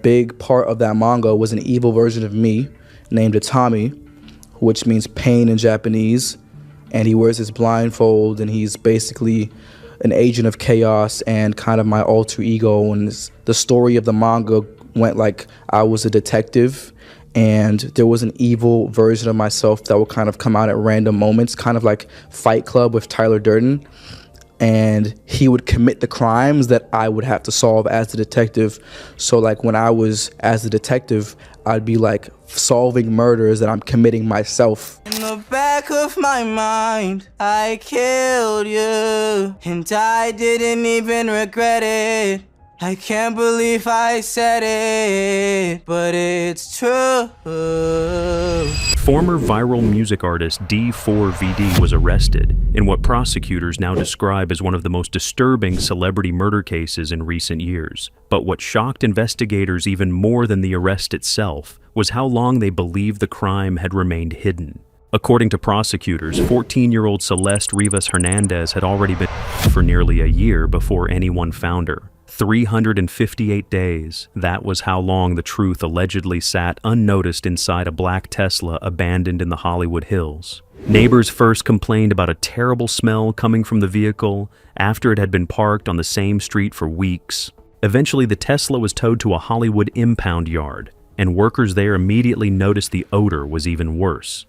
big part of that manga was an evil version of me named Itami, which means pain in Japanese. And he wears his blindfold, and he's basically an agent of chaos and kind of my alter ego. And the story of the manga went like I was a detective, and there was an evil version of myself that would kind of come out at random moments, kind of like Fight Club with Tyler Durden. And he would commit the crimes that I would have to solve as the detective. So like when I was as the detective, I'd be like solving murders that I'm committing myself. In the back of my mind, I killed you, and I didn't even regret it. I can't believe I said it, but it's true. Former viral music artist D4vd was arrested in what prosecutors now describe as one of the most disturbing celebrity murder cases in recent years. But what shocked investigators even more than the arrest itself was how long they believed the crime had remained hidden. According to prosecutors, 14-year-old Celeste Rivas Hernandez had already been for nearly a year before anyone found her. 358 days, that was how long the truth allegedly sat unnoticed inside a black Tesla abandoned in the Hollywood Hills. Neighbors first complained about a terrible smell coming from the vehicle after it had been parked on the same street for weeks. Eventually, the Tesla was towed to a Hollywood impound yard, and workers there immediately noticed the odor was even worse.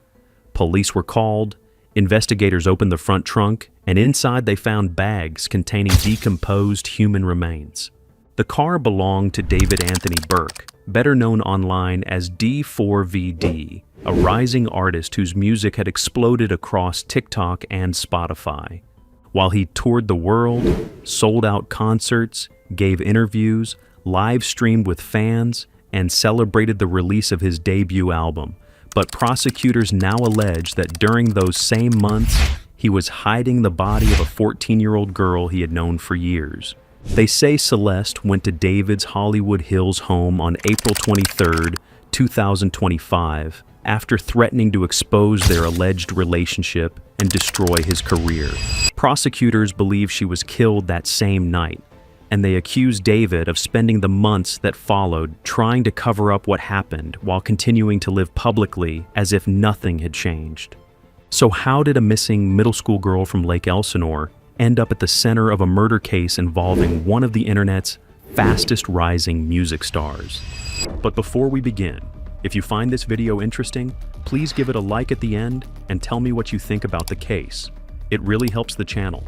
Police were called, investigators opened the front trunk, and inside they found bags containing decomposed human remains. The car belonged to David Anthony Burke, better known online as D4vd, a rising artist whose music had exploded across TikTok and Spotify. While he toured the world, sold out concerts, gave interviews, live-streamed with fans, and celebrated the release of his debut album. But prosecutors now allege that during those same months, he was hiding the body of a 14-year-old girl he had known for years. They say Celeste went to David's Hollywood Hills home on April 23, 2025, after threatening to expose their alleged relationship and destroy his career. Prosecutors believe she was killed that same night, and they accuse David of spending the months that followed trying to cover up what happened while continuing to live publicly as if nothing had changed. So how did a missing middle school girl from Lake Elsinore end up at the center of a murder case involving one of the internet's fastest rising music stars? But before we begin, if you find this video interesting, please give it a like at the end and tell me what you think about the case. It really helps the channel.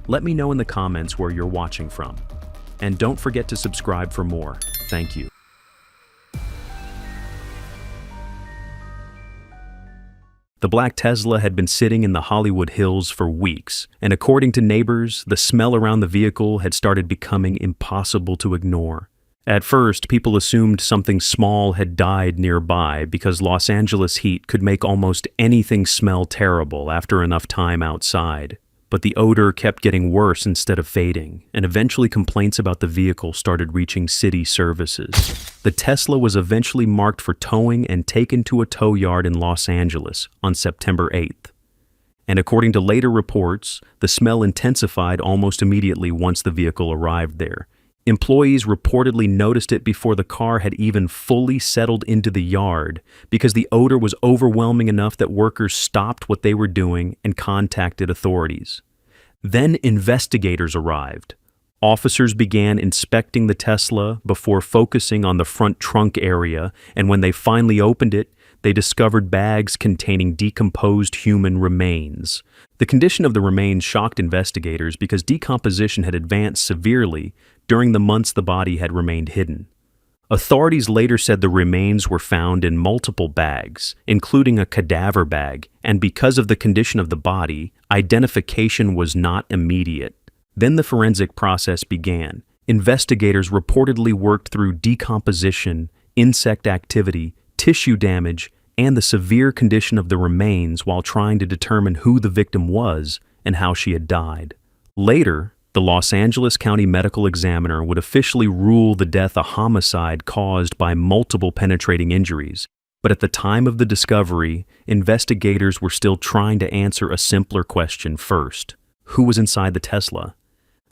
Let me know in the comments where you're watching from. And don't forget to subscribe for more. Thank you. The black Tesla had been sitting in the Hollywood Hills for weeks, and according to neighbors, the smell around the vehicle had started becoming impossible to ignore. At first, people assumed something small had died nearby because Los Angeles heat could make almost anything smell terrible after enough time outside. But the odor kept getting worse instead of fading, and eventually complaints about the vehicle started reaching city services. The Tesla was eventually marked for towing and taken to a tow yard in Los Angeles on September 8th. And according to later reports, the smell intensified almost immediately once the vehicle arrived there. Employees reportedly noticed it before the car had even fully settled into the yard because the odor was overwhelming enough that workers stopped what they were doing and contacted authorities. Then investigators arrived. Officers began inspecting the Tesla before focusing on the front trunk area, and when they finally opened it, they discovered bags containing decomposed human remains. The condition of the remains shocked investigators because decomposition had advanced severely during the months the body had remained hidden. Authorities later said the remains were found in multiple bags, including a cadaver bag, and because of the condition of the body, identification was not immediate. Then the forensic process began. Investigators reportedly worked through decomposition, insect activity, tissue damage, and the severe condition of the remains while trying to determine who the victim was and how she had died. Later, the Los Angeles County Medical Examiner would officially rule the death a homicide caused by multiple penetrating injuries. But at the time of the discovery, investigators were still trying to answer a simpler question first. Who was inside the Tesla?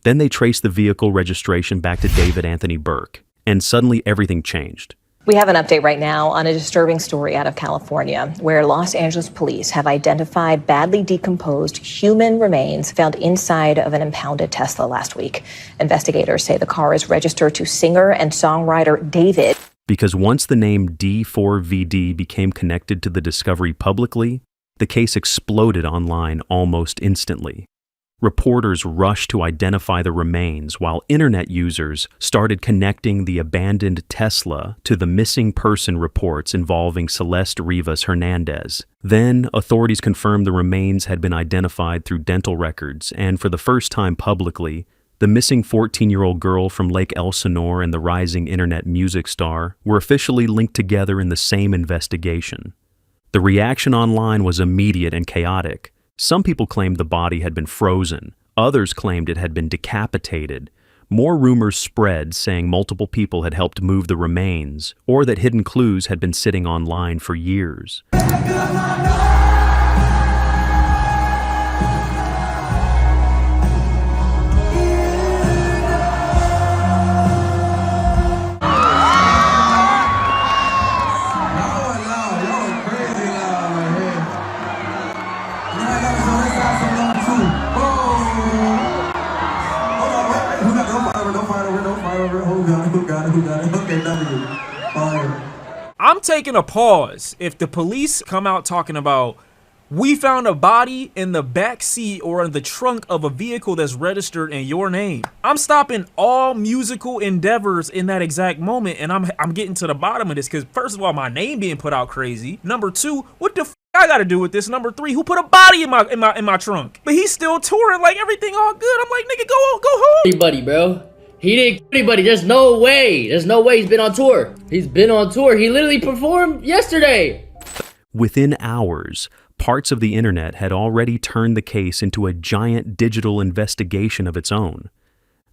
Then they traced the vehicle registration back to David Anthony Burke. and suddenly everything changed. We have an update right now on a disturbing story out of California, where Los Angeles police have identified badly decomposed human remains found inside of an impounded Tesla last week. Investigators say the car is registered to singer and songwriter David. Because once the name D4vd became connected to the discovery publicly, the case exploded online almost instantly. Reporters rushed to identify the remains, while internet users started connecting the abandoned Tesla to the missing person reports involving Celeste Rivas Hernandez. Then, authorities confirmed the remains had been identified through dental records, and for the first time publicly, the missing 14-year-old girl from Lake Elsinore and the rising internet music star were officially linked together in the same investigation. The reaction online was immediate and chaotic. Some people claimed the body had been frozen. Others claimed it had been decapitated. More rumors spread saying multiple people had helped move the remains, or that hidden clues had been sitting online for years. I'm taking a pause if the police come out talking about, we found a body in the back seat or in the trunk of a vehicle that's registered in your name. I'm stopping all musical endeavors in that exact moment, and I'm getting to the bottom of this, because first of all, my name being put out crazy. Number two, what the I got to do with this? Number three, who put a body in my trunk? But he's still touring like everything all good. I'm like, nigga, go home. Anybody, bro. He didn't kill anybody. There's no way. There's no way he's been on tour. He's been on tour. He literally performed yesterday. Within hours, parts of the internet had already turned the case into a giant digital investigation of its own.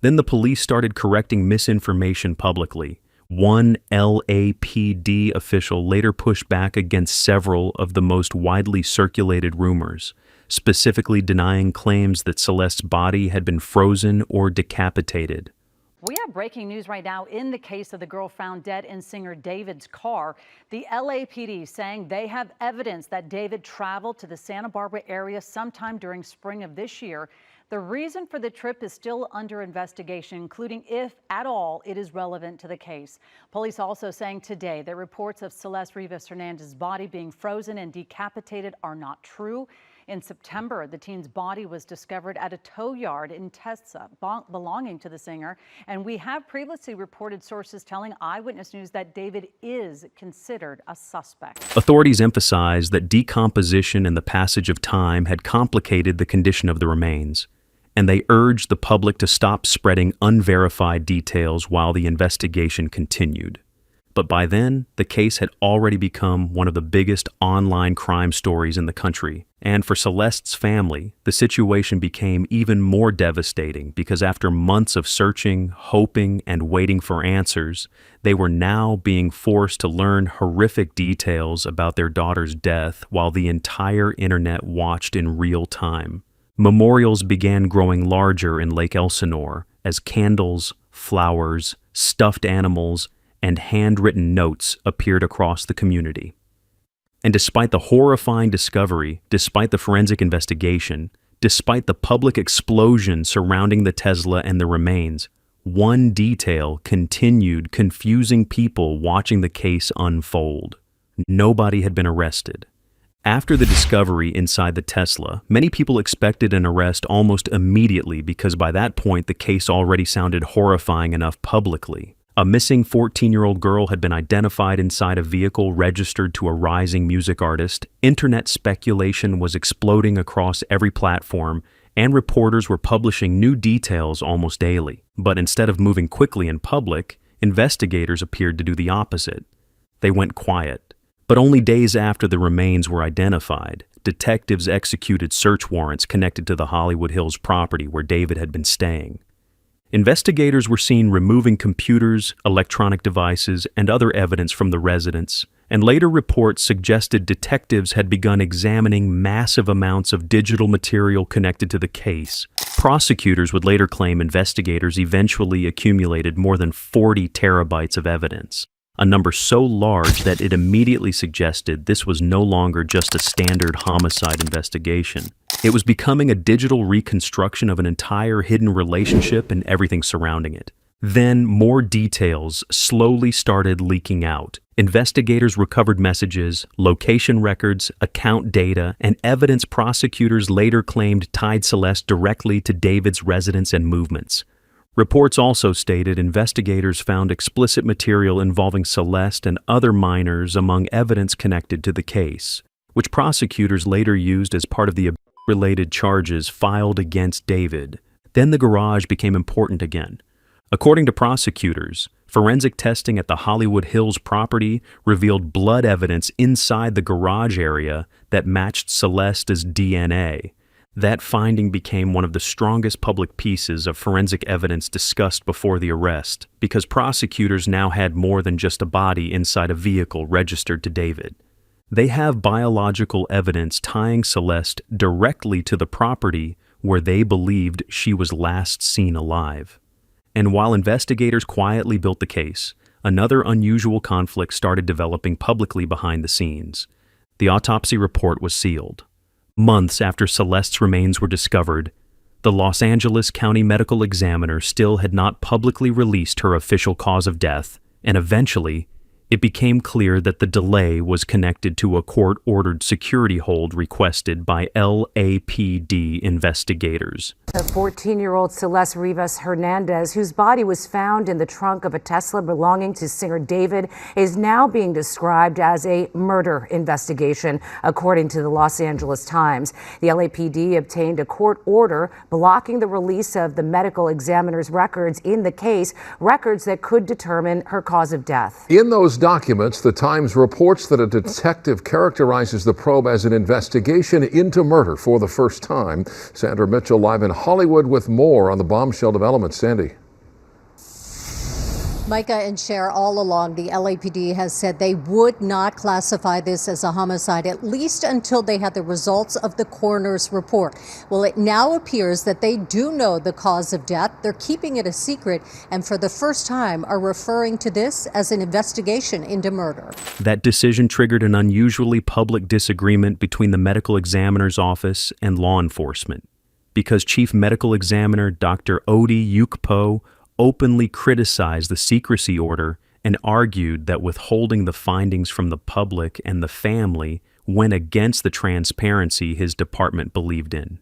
Then the police started correcting misinformation publicly. One LAPD official later pushed back against several of the most widely circulated rumors, specifically denying claims that Celeste's body had been frozen or decapitated. We have breaking news right now in the case of the girl found dead in singer David's car. The LAPD saying they have evidence that David traveled to the Santa Barbara area sometime during spring of this year. The reason for the trip is still under investigation, including if, at all, it is relevant to the case. Police also saying today that reports of Celeste Rivas Hernandez's body being frozen and decapitated are not true. In September, the teen's body was discovered at a tow yard in Tessa, belonging to the singer. And we have previously reported sources telling Eyewitness News that David is considered a suspect. Authorities emphasized that decomposition and the passage of time had complicated the condition of the remains, and they urged the public to stop spreading unverified details while the investigation continued. But by then, the case had already become one of the biggest online crime stories in the country. And for Celeste's family, the situation became even more devastating because after months of searching, hoping, and waiting for answers, they were now being forced to learn horrific details about their daughter's death while the entire internet watched in real time. Memorials began growing larger in Lake Elsinore as candles, flowers, stuffed animals, and handwritten notes appeared across the community. And despite the horrifying discovery, despite the forensic investigation, despite the public explosion surrounding the Tesla and the remains, one detail continued confusing people watching the case unfold. Nobody had been arrested. After the discovery inside the Tesla, many people expected an arrest almost immediately because by that point the case already sounded horrifying enough publicly. A missing 14-year-old girl had been identified inside a vehicle registered to a rising music artist. Internet speculation was exploding across every platform, and reporters were publishing new details almost daily. But instead of moving quickly in public, investigators appeared to do the opposite. They went quiet. But only days after the remains were identified, detectives executed search warrants connected to the Hollywood Hills property where David had been staying. Investigators were seen removing computers, electronic devices, and other evidence from the residence, and later reports suggested detectives had begun examining massive amounts of digital material connected to the case. Prosecutors would later claim investigators eventually accumulated more than 40 terabytes of evidence, a number so large that it immediately suggested this was no longer just a standard homicide investigation. It was becoming a digital reconstruction of an entire hidden relationship and everything surrounding it. Then more details slowly started leaking out. Investigators recovered messages, location records, account data, and evidence prosecutors later claimed tied Celeste directly to David's residence and movements. Reports also stated investigators found explicit material involving Celeste and other minors among evidence connected to the case, which prosecutors later used as part of the related charges filed against David. Then the garage became important again. According to prosecutors, forensic testing at the Hollywood Hills property revealed blood evidence inside the garage area that matched Celeste's DNA. That finding became one of the strongest public pieces of forensic evidence discussed before the arrest, because prosecutors now had more than just a body inside a vehicle registered to David. They have biological evidence tying Celeste directly to the property where they believed she was last seen alive. And while investigators quietly built the case, another unusual conflict started developing publicly behind the scenes. The autopsy report was sealed. Months after Celeste's remains were discovered, the Los Angeles County Medical Examiner still had not publicly released her official cause of death, and eventually, it became clear that the delay was connected to a court-ordered security hold requested by LAPD investigators. The 14-year-old Celeste Rivas Hernandez, whose body was found in the trunk of a Tesla belonging to singer David, is now being described as a murder investigation, according to the Los Angeles Times. The LAPD obtained a court order blocking the release of the medical examiner's records in the case, records that could determine her cause of death. In those documents, the Times reports that a detective characterizes the probe as an investigation into murder for the first time. Sandra Mitchell live in Hollywood with more on the bombshell developments. Sandy. Micah and Cher, all along, the LAPD has said they would not classify this as a homicide, at least until they had the results of the coroner's report. Well, it now appears that they do know the cause of death. They're keeping it a secret, and for the first time are referring to this as an investigation into murder. That decision triggered an unusually public disagreement between the medical examiner's office and law enforcement, because Chief Medical Examiner Dr. Odi Yukpo openly criticized the secrecy order and argued that withholding the findings from the public and the family went against the transparency his department believed in.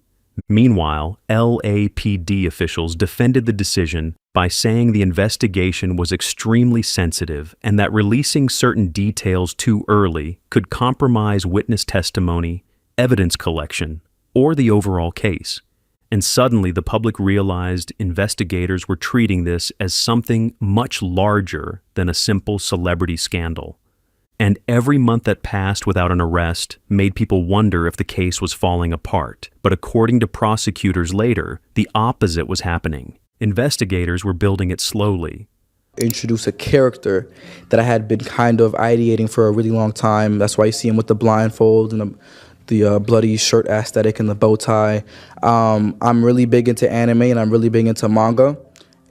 Meanwhile, LAPD officials defended the decision by saying the investigation was extremely sensitive and that releasing certain details too early could compromise witness testimony, evidence collection, or the overall case. And suddenly the public realized investigators were treating this as something much larger than a simple celebrity scandal. And every month that passed without an arrest made people wonder if the case was falling apart. But according to prosecutors later, the opposite was happening. Investigators were building it slowly. Introduce a character that I had been kind of ideating for a really long time. That's why you see him with the blindfold and the bloody shirt aesthetic and the bow tie. I'm really big into anime and I'm really big into manga.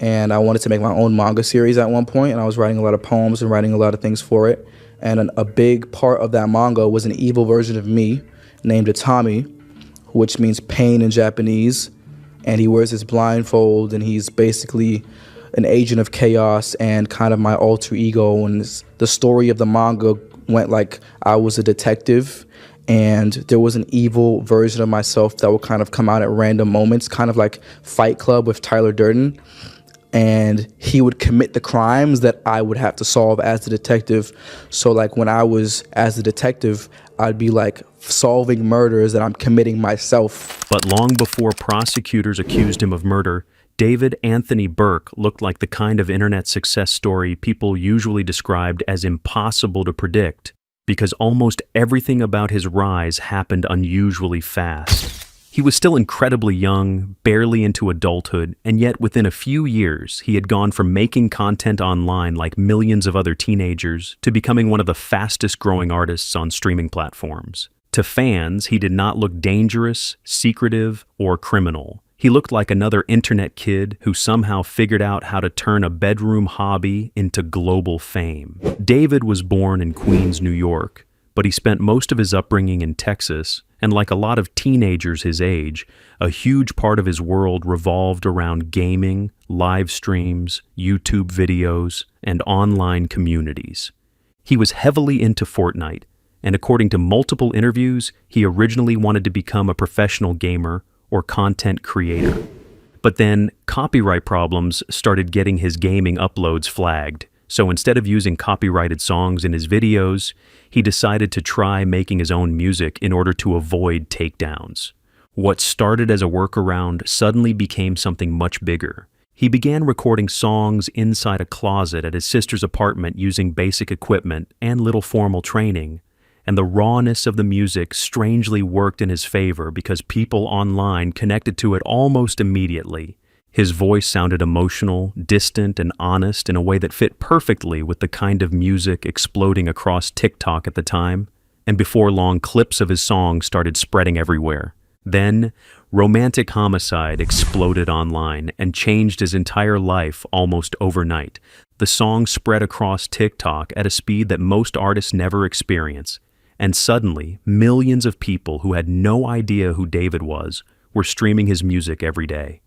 And I wanted to make my own manga series at one point, and I was writing a lot of poems and writing a lot of things for it. And a big part of that manga was an evil version of me named Tommy, which means pain in Japanese. And he wears his blindfold, and he's basically an agent of chaos and kind of my alter ego. And the story of the manga went like I was a detective, and there was an evil version of myself that would kind of come out at random moments, kind of like Fight Club with Tyler Durden. And he would commit the crimes that I would have to solve as the detective. So like when I was as the detective, I'd be like solving murders that I'm committing myself. But long before prosecutors accused him of murder, David Anthony Burke looked like the kind of internet success story people usually described as impossible to predict, because almost everything about his rise happened unusually fast. He was still incredibly young, barely into adulthood, and yet within a few years, he had gone from making content online like millions of other teenagers to becoming one of the fastest growing artists on streaming platforms. To fans, he did not look dangerous, secretive, or criminal. He looked like another internet kid who somehow figured out how to turn a bedroom hobby into global fame. David was born in Queens, New York, but he spent most of his upbringing in Texas, and like a lot of teenagers his age, a huge part of his world revolved around gaming, live streams, YouTube videos, and online communities. He was heavily into Fortnite, and according to multiple interviews, he originally wanted to become a professional gamer or content creator. But then, copyright problems started getting his gaming uploads flagged, so instead of using copyrighted songs in his videos, he decided to try making his own music in order to avoid takedowns. What started as a workaround suddenly became something much bigger. He began recording songs inside a closet at his sister's apartment using basic equipment and little formal training, and the rawness of the music strangely worked in his favor because people online connected to it almost immediately. His voice sounded emotional, distant, and honest in a way that fit perfectly with the kind of music exploding across TikTok at the time, and before long, clips of his songs started spreading everywhere. Then, Romantic Homicide exploded online and changed his entire life almost overnight. The song spread across TikTok at a speed that most artists never experience, and suddenly, millions of people who had no idea who David was were streaming his music every day.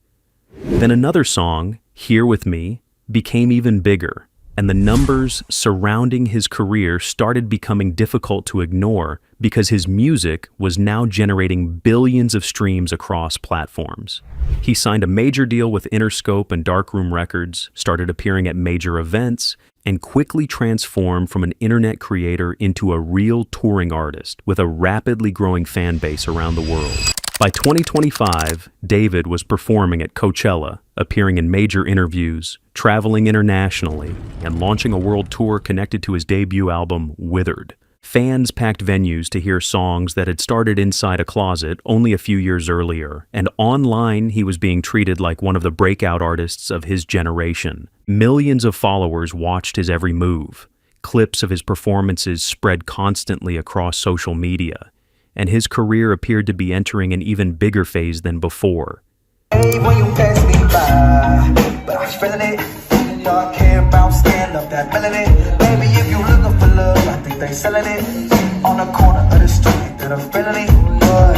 Then another song, Here With Me, became even bigger, and the numbers surrounding his career started becoming difficult to ignore because his music was now generating billions of streams across platforms. He signed a major deal with Interscope and Darkroom Records, started appearing at major events, and quickly transformed from an internet creator into a real touring artist with a rapidly growing fan base around the world. By 2025, David was performing at Coachella, appearing in major interviews, traveling internationally, and launching a world tour connected to his debut album, Withered. Fans packed venues to hear songs that had started inside a closet only a few years earlier, and online he was being treated like one of the breakout artists of his generation. Millions of followers watched his every move. Clips of his performances spread constantly across social media, and his career appeared to be entering an even bigger phase than before. Hey, when you pass me by, but I'm feeling it. Dark hair, brown skin, love that melanin. Baby, if you looking for love, I think they selling it. On the corner of the street that I'm feeling it. But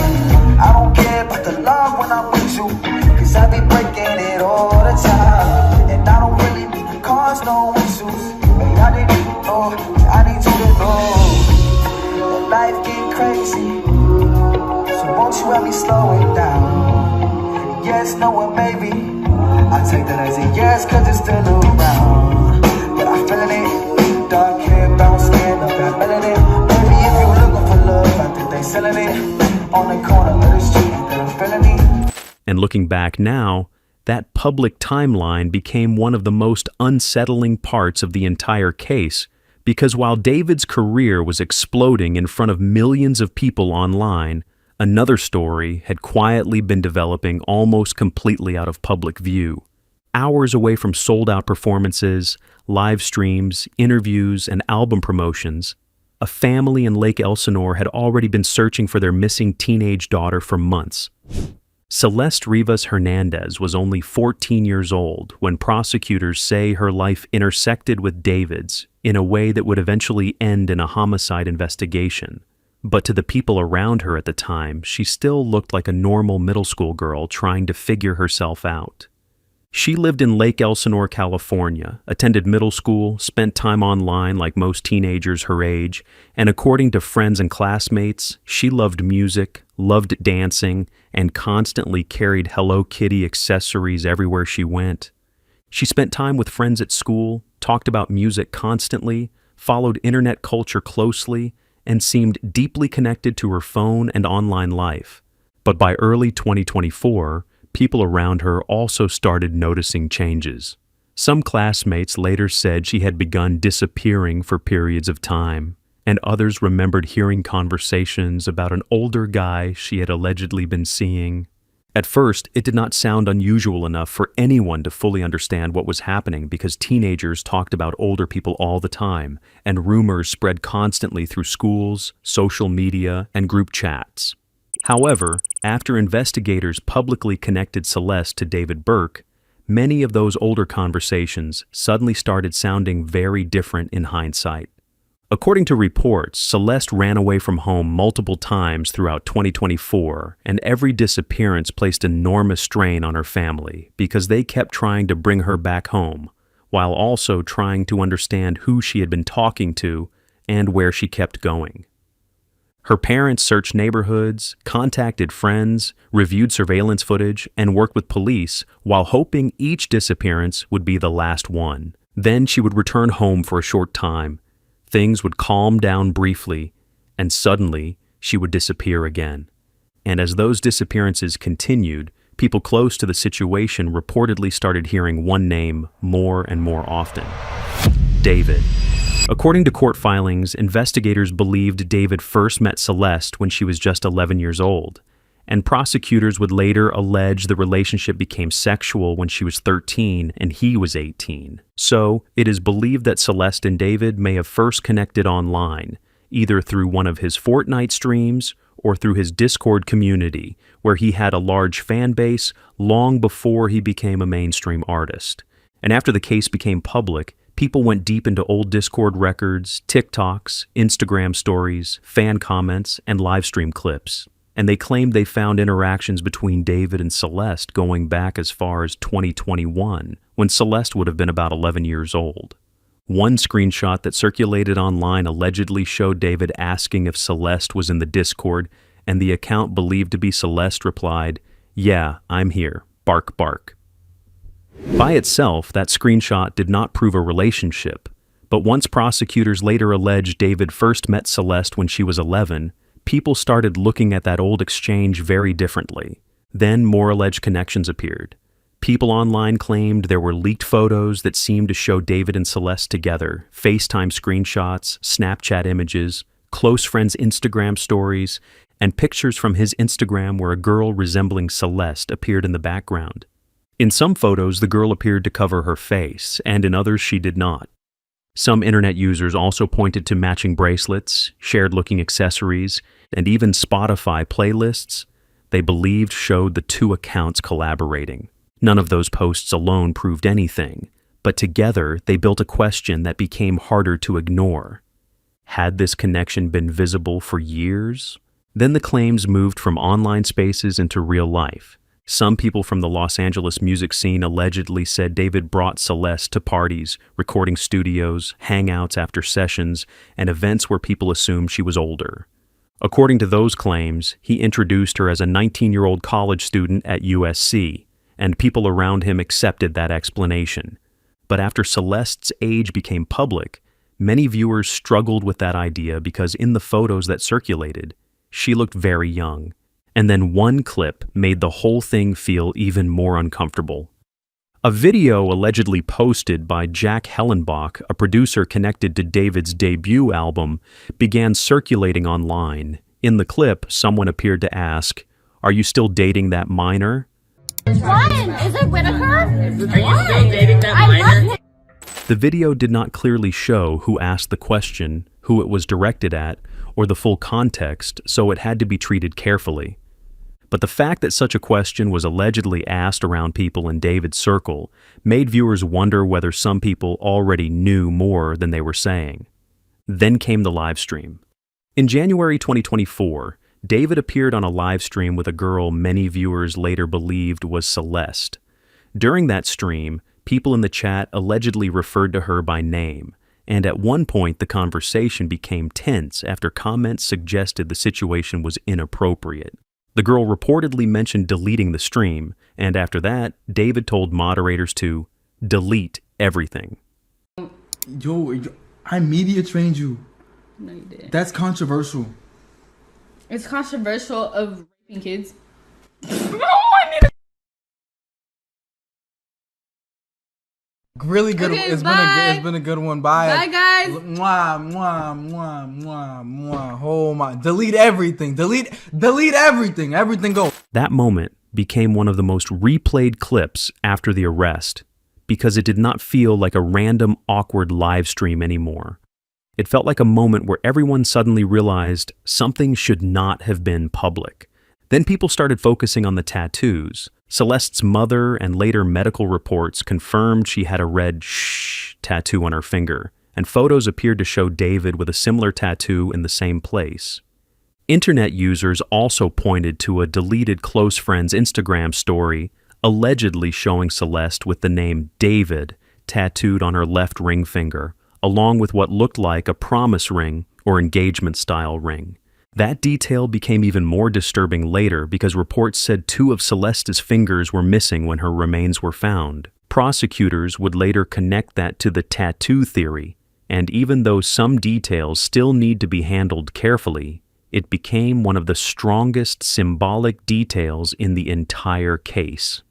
I don't care about the love when I'm with you, cause I be breaking it all the time. And I don't really need the cars, no issues. Hey, I need you to know, I need you to know that life get crazy. So won't you help me slow it down? Yes, no, and maybe I take that as a yes, cause it's still around. But I'm feeling it. Dark hair, brown skin, love that melanin. Baby, if you looking for love, I think they selling it. On the corner of the street that I'm feeling it. And looking back now, that public timeline became one of the most unsettling parts of the entire case, because while David's career was exploding in front of millions of people online, another story had quietly been developing almost completely out of public view. Hours away from sold-out performances, live streams, interviews, and album promotions, a family in Lake Elsinore had already been searching for their missing teenage daughter for months. Celeste Rivas Hernandez was only 14 years old when prosecutors say her life intersected with David's in a way that would eventually end in a homicide investigation. But to the people around her at the time, she still looked like a normal middle school girl trying to figure herself out. She lived in Lake Elsinore, California, attended middle school, spent time online like most teenagers her age, and according to friends and classmates, she loved music, loved dancing, and constantly carried Hello Kitty accessories everywhere she went. She spent time with friends at school, talked about music constantly, followed internet culture closely, and seemed deeply connected to her phone and online life. But by early 2024, people around her also started noticing changes. Some classmates later said she had begun disappearing for periods of time, and others remembered hearing conversations about an older guy she had allegedly been seeing. At first, it did not sound unusual enough for anyone to fully understand what was happening because teenagers talked about older people all the time, and rumors spread constantly through schools, social media, and group chats. However, after investigators publicly connected Celeste to David Burke, many of those older conversations suddenly started sounding very different in hindsight. According to reports, Celeste ran away from home multiple times throughout 2024, and every disappearance placed enormous strain on her family because they kept trying to bring her back home, while also trying to understand who she had been talking to and where she kept going. Her parents searched neighborhoods, contacted friends, reviewed surveillance footage, and worked with police while hoping each disappearance would be the last one. Then she would return home for a short time. Things would calm down briefly, and suddenly she would disappear again. And as those disappearances continued, people close to the situation reportedly started hearing one name more and more often: David. According to court filings, investigators believed David first met Celeste when she was just 11 years old, and prosecutors would later allege the relationship became sexual when she was 13 and he was 18. So, it is believed that Celeste and David may have first connected online, either through one of his Fortnite streams or through his Discord community, where he had a large fan base long before he became a mainstream artist. And after the case became public, people went deep into old Discord records, TikToks, Instagram stories, fan comments, and livestream clips. And they claimed they found interactions between David and Celeste going back as far as 2021, when Celeste would have been about 11 years old. One screenshot that circulated online allegedly showed David asking if Celeste was in the Discord, and the account believed to be Celeste replied, "Yeah, I'm here. Bark, bark." By itself, that screenshot did not prove a relationship, but once prosecutors later alleged David first met Celeste when she was 11, people started looking at that old exchange very differently. Then more alleged connections appeared. People online claimed there were leaked photos that seemed to show David and Celeste together, FaceTime screenshots, Snapchat images, close friends' Instagram stories, and pictures from his Instagram where a girl resembling Celeste appeared in the background. In some photos, the girl appeared to cover her face, and in others she did not. Some internet users also pointed to matching bracelets, shared-looking accessories, and even Spotify playlists they believed showed the two accounts collaborating. None of those posts alone proved anything, but together they built a question that became harder to ignore. Had this connection been visible for years? Then the claims moved from online spaces into real life. Some people from the Los Angeles music scene allegedly said David brought Celeste to parties, recording studios, hangouts after sessions, and events where people assumed she was older. According to those claims, he introduced her as a 19-year-old college student at USC, and people around him accepted that explanation. But after Celeste's age became public, many viewers struggled with that idea because in the photos that circulated, she looked very young. And then one clip made the whole thing feel even more uncomfortable. A video allegedly posted by Jack Hellenbach, a producer connected to David's debut album, began circulating online. In the clip, someone appeared to ask, "Are you still dating that minor?" What? Is it Whitaker? Are you still dating that minor? The video did not clearly show who asked the question, who it was directed at, or the full context, so it had to be treated carefully. But the fact that such a question was allegedly asked around people in David's circle made viewers wonder whether some people already knew more than they were saying. Then came the live stream. In January 2024, David appeared on a live stream with a girl many viewers later believed was Celeste. During that stream, people in the chat allegedly referred to her by name, and at one point the conversation became tense after comments suggested the situation was inappropriate. The girl reportedly mentioned deleting the stream, and after that, David told moderators to delete everything. Yo, I media trained you. No, you didn't. That's controversial. It's controversial of raping kids. Really good. Okay, It's been a good one. Bye. Bye, guys. Mwah, mwah, mwah, mwah, mwah. Oh my! Delete everything. Delete everything. Everything go. That moment became one of the most replayed clips after the arrest because it did not feel like a random, awkward live stream anymore. It felt like a moment where everyone suddenly realized something should not have been public. Then people started focusing on the tattoos. Celeste's mother and later medical reports confirmed she had a red shh tattoo on her finger, and photos appeared to show David with a similar tattoo in the same place. Internet users also pointed to a deleted close friend's Instagram story allegedly showing Celeste with the name David tattooed on her left ring finger, along with what looked like a promise ring or engagement-style ring. That detail became even more disturbing later because reports said 2 of Celeste's fingers were missing when her remains were found. Prosecutors would later connect that to the tattoo theory, and even though some details still need to be handled carefully, it became one of the strongest symbolic details in the entire case.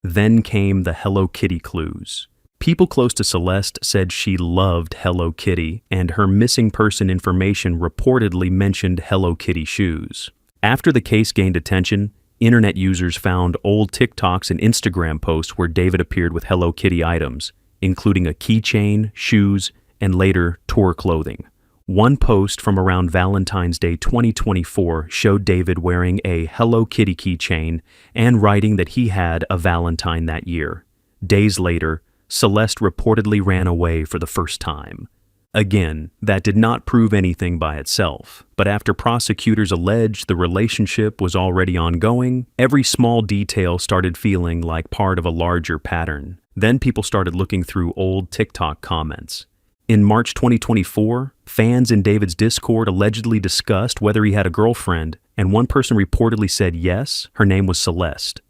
Then came the Hello Kitty clues. People close to Celeste said she loved Hello Kitty, and her missing person information reportedly mentioned Hello Kitty shoes. After the case gained attention, internet users found old TikToks and Instagram posts where David appeared with Hello Kitty items, including a keychain, shoes, and later tour clothing. One post from around Valentine's Day 2024 showed David wearing a Hello Kitty keychain and writing that he had a Valentine that year. Days later, Celeste reportedly ran away for the first time. Again, that did not prove anything by itself, but after prosecutors alleged the relationship was already ongoing, every small detail started feeling like part of a larger pattern. Then people started looking through old TikTok comments. In March 2024, fans in David's Discord allegedly discussed whether he had a girlfriend, and one person reportedly said yes, her name was Celeste.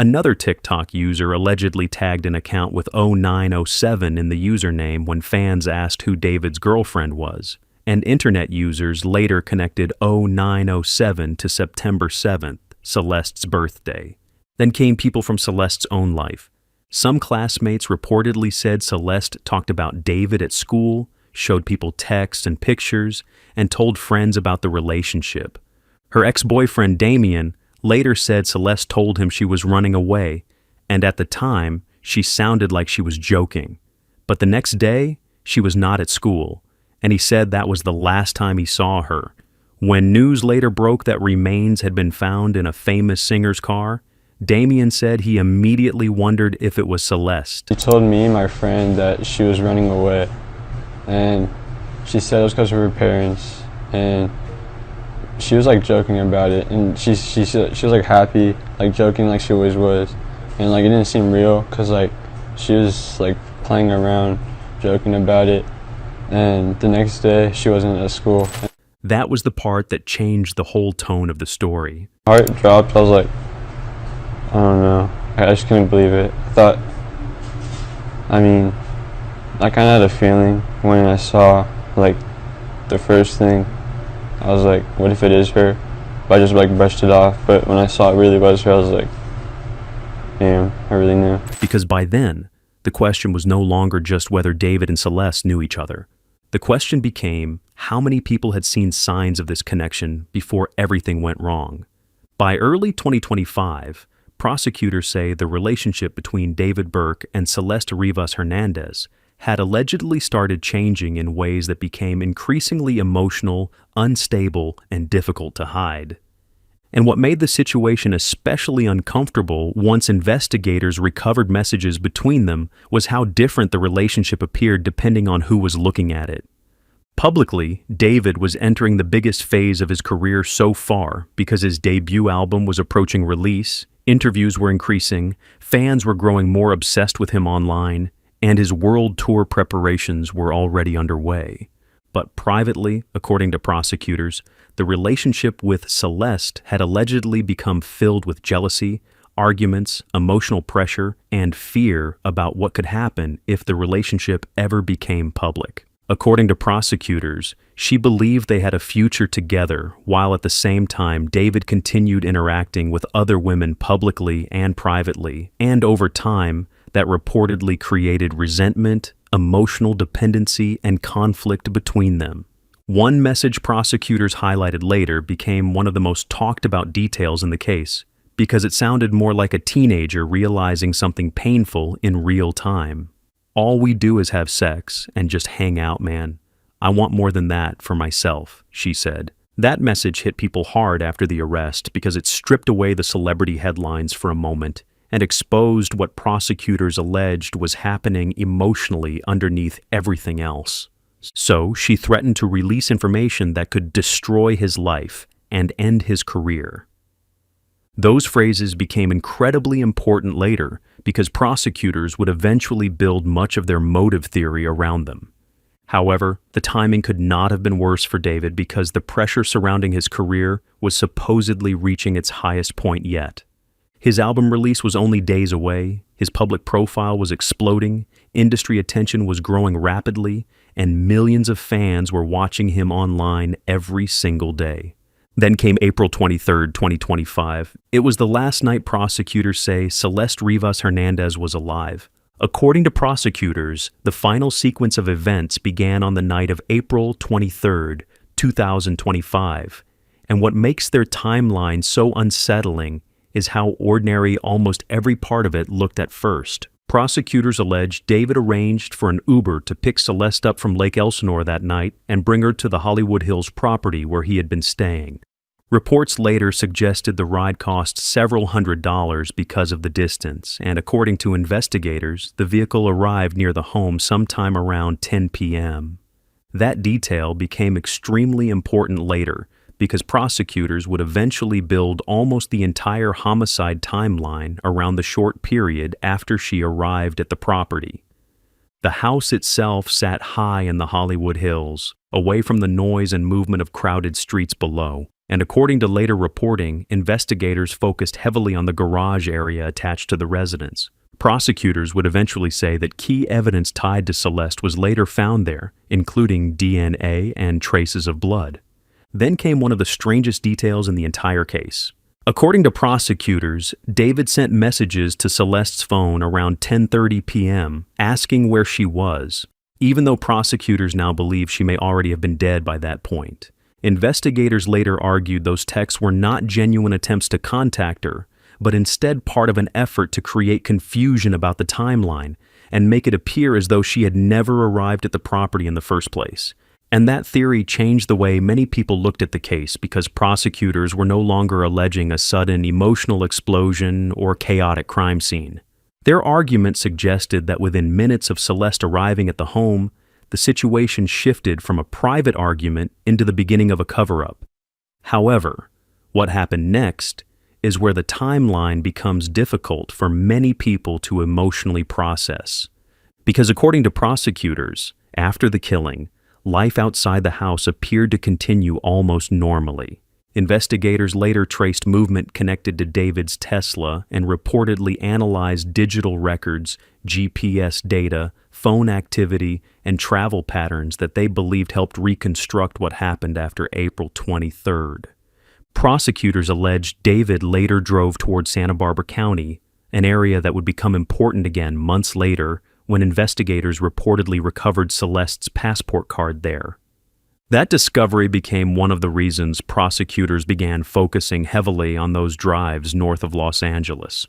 Another TikTok user allegedly tagged an account with 0907 in the username when fans asked who David's girlfriend was, and internet users later connected 0907 to September 7th, Celeste's birthday. Then came people from Celeste's own life. Some classmates reportedly said Celeste talked about David at school, showed people texts and pictures, and told friends about the relationship. Her ex-boyfriend Damien later said Celeste told him she was running away, and at the time, she sounded like she was joking. But the next day, she was not at school, and he said that was the last time he saw her. When news later broke that remains had been found in a famous singer's car, Damien said he immediately wondered if it was Celeste. She told me and my friend that she was running away, and she said it was because of her parents, and she was like joking about it, and she was like happy, like joking like she always was, and like it didn't seem real because like she was like playing around, joking about it, and the next day she wasn't at school. That was the part that changed the whole tone of the story. Heart dropped. I was like, I don't know. I just couldn't believe it. I kind of had a feeling when I saw like the first thing. I was like, what if it is her? But I just like brushed it off. But when I saw it really was her, I was like, damn, I really knew. Because by then, the question was no longer just whether David and Celeste knew each other. The question became how many people had seen signs of this connection before everything went wrong. By early 2025, prosecutors say the relationship between David Burke and Celeste Rivas Hernandez had allegedly started changing in ways that became increasingly emotional, unstable, and difficult to hide. And what made the situation especially uncomfortable once investigators recovered messages between them was how different the relationship appeared depending on who was looking at it. Publicly, David was entering the biggest phase of his career so far because his debut album was approaching release, interviews were increasing, fans were growing more obsessed with him online, and his world tour preparations were already underway. But privately, according to prosecutors, the relationship with Celeste had allegedly become filled with jealousy, arguments, emotional pressure, and fear about what could happen if the relationship ever became public. According to prosecutors, she believed they had a future together, while at the same time David continued interacting with other women publicly and privately, and over time, that reportedly created resentment, emotional dependency, and conflict between them. One message prosecutors highlighted later became one of the most talked about details in the case, because it sounded more like a teenager realizing something painful in real time. All we do is have sex and just hang out, man. I want more than that for myself, she said. That message hit people hard after the arrest because it stripped away the celebrity headlines for a moment and exposed what prosecutors alleged was happening emotionally underneath everything else. So she threatened to release information that could destroy his life and end his career. Those phrases became incredibly important later because prosecutors would eventually build much of their motive theory around them. However, the timing could not have been worse for David because the pressure surrounding his career was supposedly reaching its highest point yet. His album release was only days away, his public profile was exploding, industry attention was growing rapidly, and millions of fans were watching him online every single day. Then came April 23, 2025. It was the last night prosecutors say Celeste Rivas Hernandez was alive. According to prosecutors, the final sequence of events began on the night of April 23, 2025. And what makes their timeline so unsettling is how ordinary almost every part of it looked at first. Prosecutors allege David arranged for an Uber to pick Celeste up from Lake Elsinore that night and bring her to the Hollywood Hills property where he had been staying. Reports later suggested the ride cost several $100s because of the distance, and according to investigators, the vehicle arrived near the home sometime around 10 p.m. That detail became extremely important later because prosecutors would eventually build almost the entire homicide timeline around the short period after she arrived at the property. The house itself sat high in the Hollywood Hills, away from the noise and movement of crowded streets below. And according to later reporting, investigators focused heavily on the garage area attached to the residence. Prosecutors would eventually say that key evidence tied to Celeste was later found there, including DNA and traces of blood. Then came one of the strangest details in the entire case. According to prosecutors, David sent messages to Celeste's phone around 10:30 p.m. asking where she was, even though prosecutors now believe she may already have been dead by that point. Investigators later argued those texts were not genuine attempts to contact her, but instead part of an effort to create confusion about the timeline and make it appear as though she had never arrived at the property in the first place. And that theory changed the way many people looked at the case because prosecutors were no longer alleging a sudden emotional explosion or chaotic crime scene. Their argument suggested that within minutes of Celeste arriving at the home, the situation shifted from a private argument into the beginning of a cover-up. However, what happened next is where the timeline becomes difficult for many people to emotionally process. Because according to prosecutors, after the killing, life outside the house appeared to continue almost normally. Investigators later traced movement connected to David's Tesla and reportedly analyzed digital records, GPS data, phone activity, and travel patterns that they believed helped reconstruct what happened after April 23rd. Prosecutors alleged David later drove toward Santa Barbara County, an area that would become important again months later when investigators reportedly recovered Celeste's passport card there. That discovery became one of the reasons prosecutors began focusing heavily on those drives north of Los Angeles.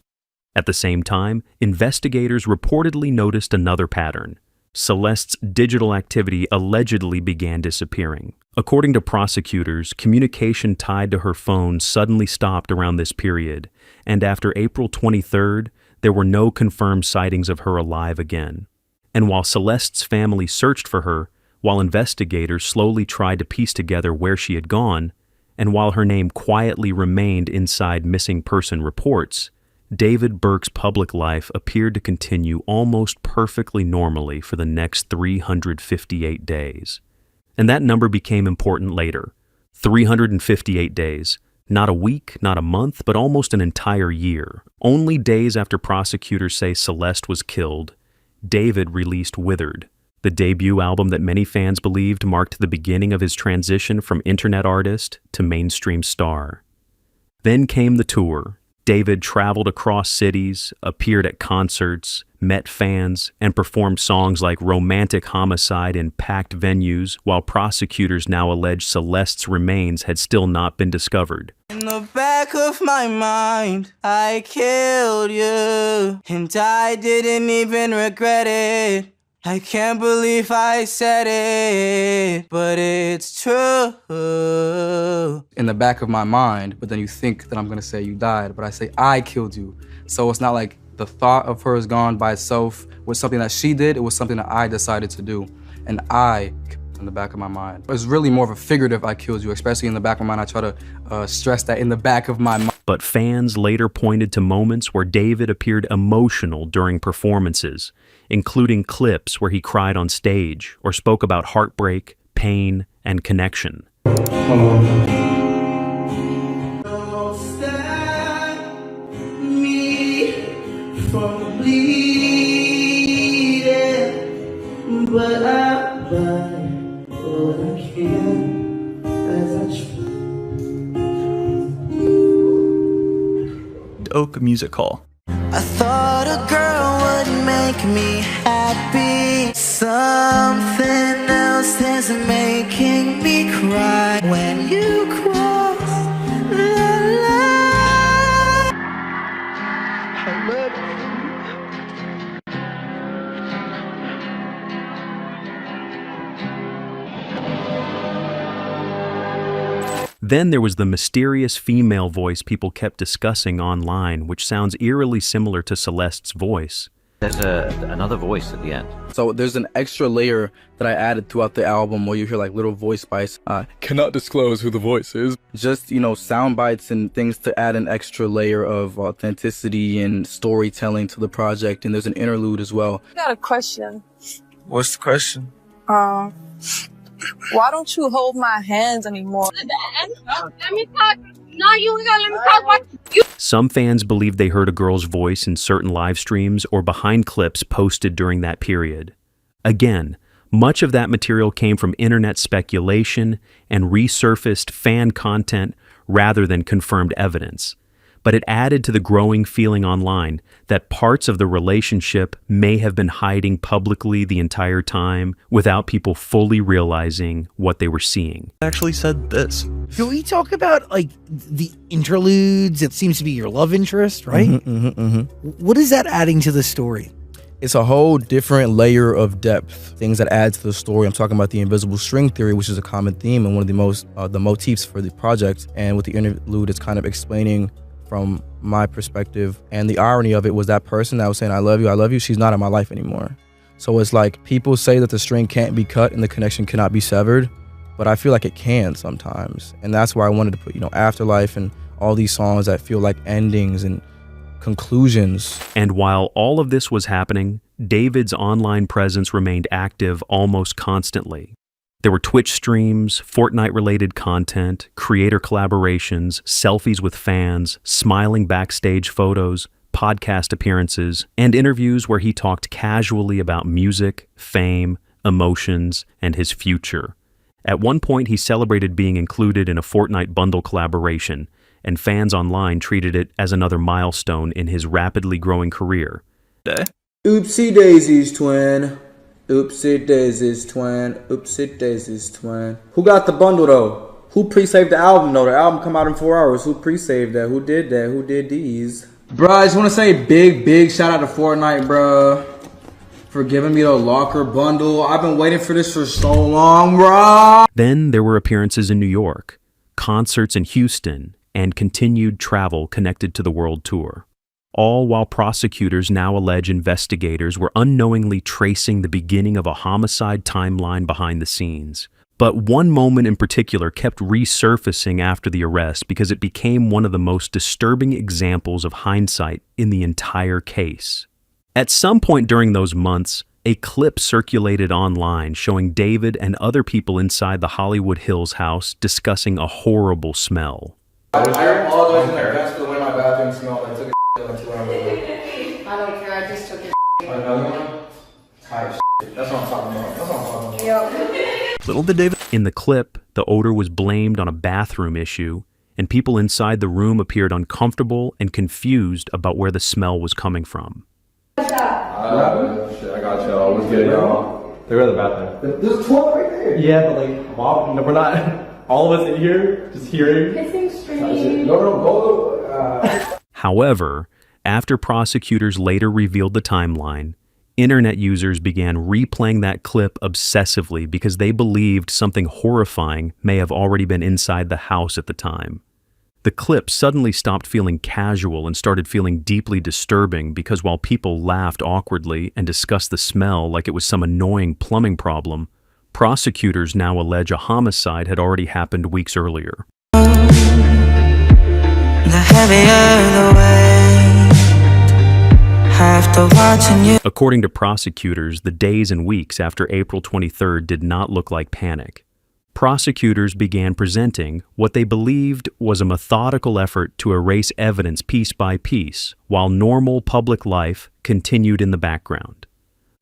At the same time, investigators reportedly noticed another pattern. Celeste's digital activity allegedly began disappearing. According to prosecutors, communication tied to her phone suddenly stopped around this period, and after April 23rd, there were no confirmed sightings of her alive again. And while Celeste's family searched for her, while investigators slowly tried to piece together where she had gone, and while her name quietly remained inside missing person reports, David Burke's public life appeared to continue almost perfectly normally for the next 358 days. And that number became important later. 358 days. Not a week, not a month, but almost an entire year. Only days after prosecutors say Celeste was killed, David released Withered, the debut album that many fans believed marked the beginning of his transition from internet artist to mainstream star. Then came the tour. David traveled across cities, appeared at concerts, met fans, and performed songs like Romantic Homicide in packed venues, while prosecutors now allege Celeste's remains had still not been discovered. In the back of my mind, I killed you, and I didn't even regret it. I can't believe I said it, but it's true. In the back of my mind, but then you think that I'm gonna say you died, but I say I killed you. So it's not like the thought of her is gone by itself was something that she did, it was something that I decided to do. And I, in the back of my mind. It's really more of a figurative I killed you, especially in the back of my mind. I try to stress that in the back of my mind. But fans later pointed to moments where David appeared emotional during performances, including clips where he cried on stage or spoke about heartbreak, pain, and connection. But I buy what I can as I try. Oak Music Hall. I thought a girl would make me happy. Something else is making me cry when you cross the line. I love you. Then there was the mysterious female voice people kept discussing online, which sounds eerily similar to Celeste's voice. There's another voice at the end. So there's an extra layer that I added throughout the album where you hear like little voice bites. Cannot disclose who the voice is. Just, you know, sound bites and things to add an extra layer of authenticity and storytelling to the project. And there's an interlude as well. I got a question. What's the question? Why don't you hold my hands anymore? Let me talk. No, you gotta let me talk about you. Some fans believed they heard a girl's voice in certain live streams or behind clips posted during that period. Again, much of that material came from internet speculation and resurfaced fan content rather than confirmed evidence. But it added to the growing feeling online that parts of the relationship may have been hiding publicly the entire time without people fully realizing what they were seeing. Actually said this. Can we talk about like the interludes? It seems to be your love interest, right? What is that adding to the story? It's a whole different layer of depth, things that add to the story. I'm talking about the invisible string theory, which is a common theme and one of the most the motifs for the project. And with the interlude, it's kind of explaining from my perspective. And the irony of it was that person that was saying, I love you, she's not in my life anymore. So it's like people say that the string can't be cut and the connection cannot be severed, but I feel like it can sometimes. And that's why I wanted to put, you know, Afterlife and all these songs that feel like endings and conclusions. And while all of this was happening, David's online presence remained active almost constantly. There were Twitch streams, Fortnite-related content, creator collaborations, selfies with fans, smiling backstage photos, podcast appearances, and interviews where he talked casually about music, fame, emotions, and his future. At one point, he celebrated being included in a Fortnite bundle collaboration, and fans online treated it as another milestone in his rapidly growing career. Oopsie daisies, twin. Oopsie daisies, twin. Oopsie daisies, twin. Who got the bundle though? Who pre-saved the album though? The album come out in 4 hours. Who pre-saved that? Who did that? Who did these? Bruh, I just want to say big shout out to Fortnite, bruh, for giving me the locker bundle. I've been waiting for this for so long, bruh. Then there were appearances in New York, concerts in Houston, and continued travel connected to the world tour. All while prosecutors now allege investigators were unknowingly tracing the beginning of a homicide timeline behind the scenes. But one moment in particular kept resurfacing after the arrest because it became one of the most disturbing examples of hindsight in the entire case. At some point during those months, a clip circulated online showing David and other people inside the Hollywood Hills house discussing a horrible smell. I apologize in advance for the way my bathroom smelled. I took a I don't care, I just took it. Another one? Tight shit. That's what I'm talking about. That's what I'm talking about. Little did David. In the clip, the odor was blamed on a bathroom issue, and people inside the room appeared uncomfortable and confused about where the smell was coming from. I got y'all. What's good, y'all? They're in the bathroom. There's 12 right there. Yeah, but like, Bob, no, we're not. All of us in here, just hearing. Kissing stream. However, after prosecutors later revealed the timeline, Internet users began replaying that clip obsessively because they believed something horrifying may have already been inside the house at the time. The clip suddenly stopped feeling casual and started feeling deeply disturbing because while people laughed awkwardly and discussed the smell like it was some annoying plumbing problem, prosecutors now allege a homicide had already happened weeks earlier. The heavier the weight, after watching you. According to prosecutors, the days and weeks after April 23rd did not look like panic. Prosecutors began presenting what they believed was a methodical effort to erase evidence piece by piece, while normal public life continued in the background.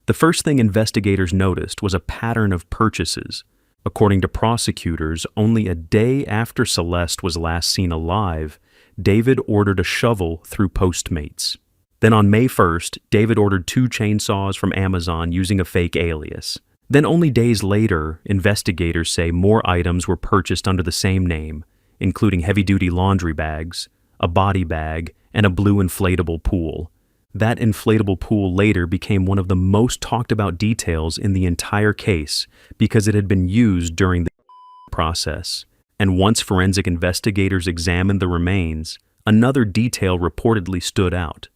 The first thing investigators noticed was a pattern of purchases. According to prosecutors, only a day after Celeste was last seen alive, David ordered a shovel through Postmates. Then on May 1st, David ordered 2 chainsaws from Amazon using a fake alias. Then only days later, investigators say more items were purchased under the same name, including heavy-duty laundry bags, a body bag, and a blue inflatable pool. That inflatable pool later became one of the most talked about details in the entire case because it had been used during the process. And once forensic investigators examined the remains, another detail reportedly stood out.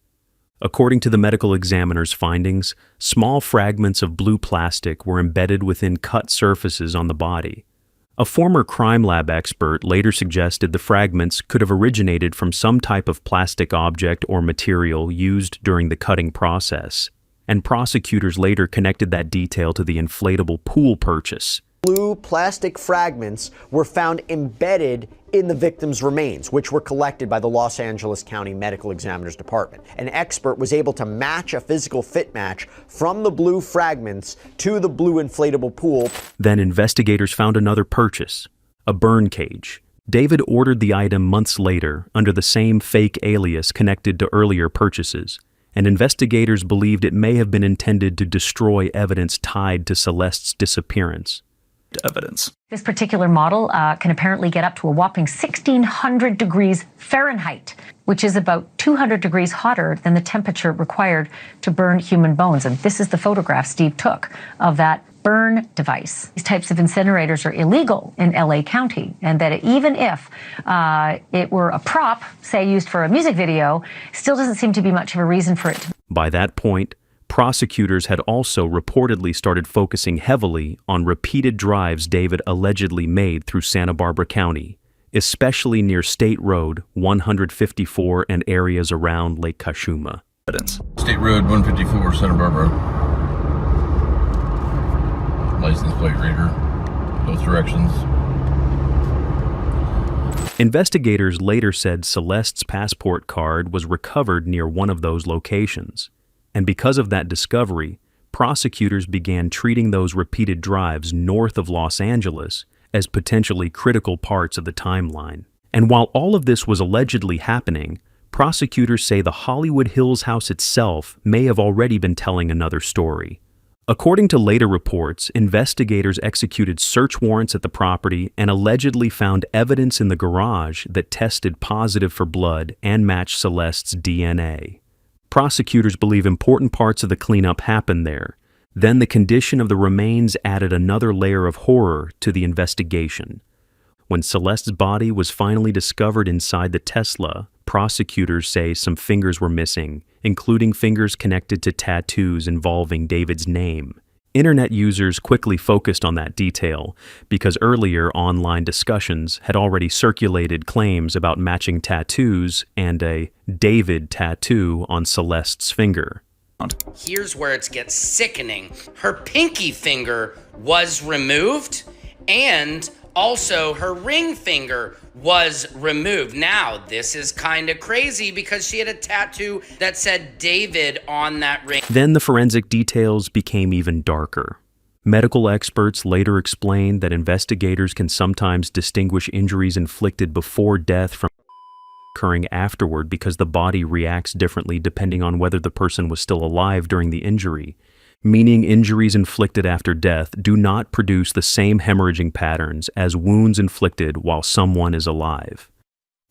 According to the medical examiner's findings, small fragments of blue plastic were embedded within cut surfaces on the body. A former crime lab expert later suggested the fragments could have originated from some type of plastic object or material used during the cutting process, and prosecutors later connected that detail to the inflatable pool purchase. Blue plastic fragments were found embedded in the victim's remains, which were collected by the Los Angeles County Medical Examiner's Department. An expert was able to match a physical fit match from the blue fragments to the blue inflatable pool. Then investigators found another purchase, a burn cage. David ordered the item months later under the same fake alias connected to earlier purchases, and investigators believed it may have been intended to destroy evidence tied to Celeste's disappearance. Evidence. This particular model can apparently get up to a whopping 1,600 degrees Fahrenheit, which is about 200 degrees hotter than the temperature required to burn human bones. And this is the photograph Steve took of that burn device. These types of incinerators are illegal in LA County, and that even if it were a prop, say used for a music video, still doesn't seem to be much of a reason for it to. By that point, prosecutors had also reportedly started focusing heavily on repeated drives David allegedly made through Santa Barbara County, especially near State Road 154 and areas around Lake Cachuma. State Road 154, Santa Barbara. License plate reader, both directions. Investigators later said Celeste's passport card was recovered near one of those locations. And because of that discovery, prosecutors began treating those repeated drives north of Los Angeles as potentially critical parts of the timeline. And while all of this was allegedly happening, prosecutors say the Hollywood Hills house itself may have already been telling another story. According to later reports, investigators executed search warrants at the property and allegedly found evidence in the garage that tested positive for blood and matched Celeste's DNA. Prosecutors believe important parts of the cleanup happened there. Then the condition of the remains added another layer of horror to the investigation. When Celeste's body was finally discovered inside the Tesla, prosecutors say some fingers were missing, including fingers connected to tattoos involving David's name. Internet users quickly focused on that detail because earlier online discussions had already circulated claims about matching tattoos and a David tattoo on Celeste's finger. Here's where it gets sickening. Her pinky finger was removed, and also her ring finger was removed. Now, this is kind of crazy because she had a tattoo that said David on that ring. Then the forensic details became even darker. Medical experts later explained that investigators can sometimes distinguish injuries inflicted before death from occurring afterward because the body reacts differently depending on whether the person was still alive during the injury, meaning injuries inflicted after death do not produce the same hemorrhaging patterns as wounds inflicted while someone is alive.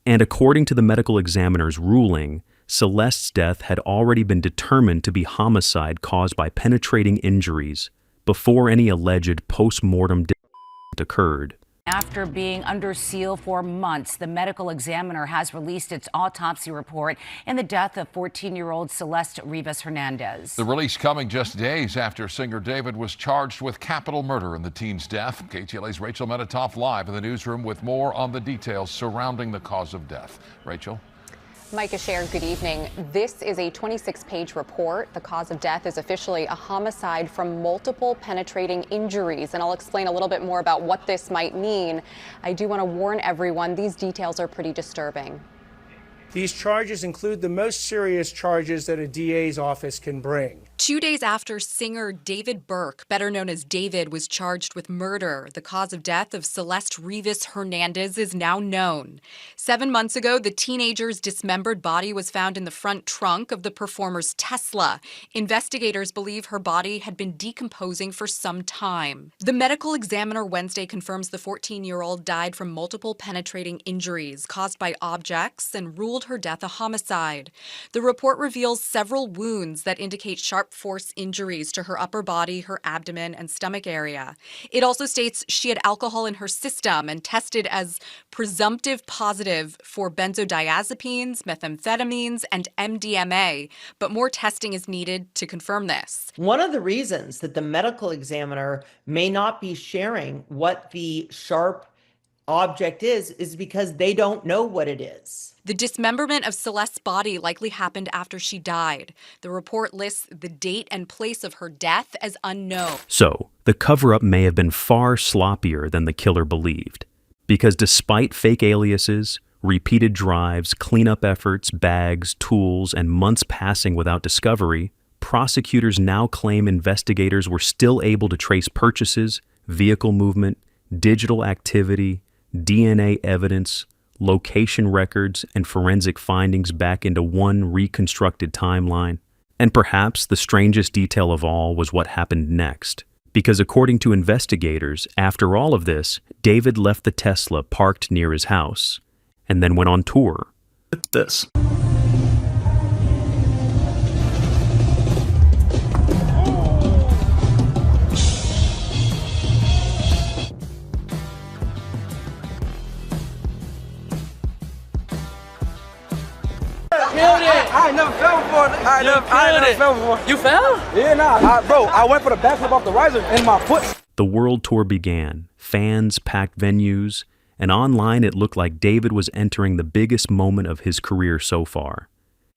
And according to the medical examiner's ruling, Celeste's death had already been determined to be homicide caused by penetrating injuries before any alleged post-mortem death occurred. After being under seal for months, the medical examiner has released its autopsy report in the death of 14-year-old Celeste Rivas Hernandez. The release coming just days after singer David was charged with capital murder in the teen's death. KTLA's Rachel Medetoff live in the newsroom with more on the details surrounding the cause of death. Rachel? Micah Sharon, good evening. This is a 26-page report. The cause of death is officially a homicide from multiple penetrating injuries, and I'll explain a little bit more about what this might mean. I do want to warn everyone, these details are pretty disturbing. These charges include the most serious charges that a DA's office can bring. 2 days after singer David Burke, better known as David, was charged with murder, the cause of death of Celeste Rivas Hernandez is now known. 7 months ago, the teenager's dismembered body was found in the front trunk of the performer's Tesla. Investigators believe her body had been decomposing for some time. The medical examiner Wednesday confirms the 14-year-old died from multiple penetrating injuries caused by objects and ruled her death a homicide. The report reveals several wounds that indicate sharp force injuries to her upper body, her abdomen, and stomach area. It also states she had alcohol in her system and tested as presumptive positive for benzodiazepines, methamphetamines, and MDMA, but more testing is needed to confirm this. One of the reasons that the medical examiner may not be sharing what the sharp object is because they don't know what it is. The dismemberment of Celeste's body likely happened after she died. The report lists the date and place of her death as unknown. So, the cover-up may have been far sloppier than the killer believed, because despite fake aliases, repeated drives, cleanup efforts, bags, tools, and months passing without discovery, prosecutors now claim investigators were still able to trace purchases, vehicle movement, digital activity, DNA evidence, location records, and forensic findings back into one reconstructed timeline. And perhaps the strangest detail of all was what happened next. Because according to investigators, after all of this, David left the Tesla parked near his house, and then went on tour. This. I ain't never fell before. I ain't never fell before. You fell? Yeah, nah. Bro, I went for the backflip off the riser and my foot. The world tour began. Fans packed venues, and online it looked like David was entering the biggest moment of his career so far.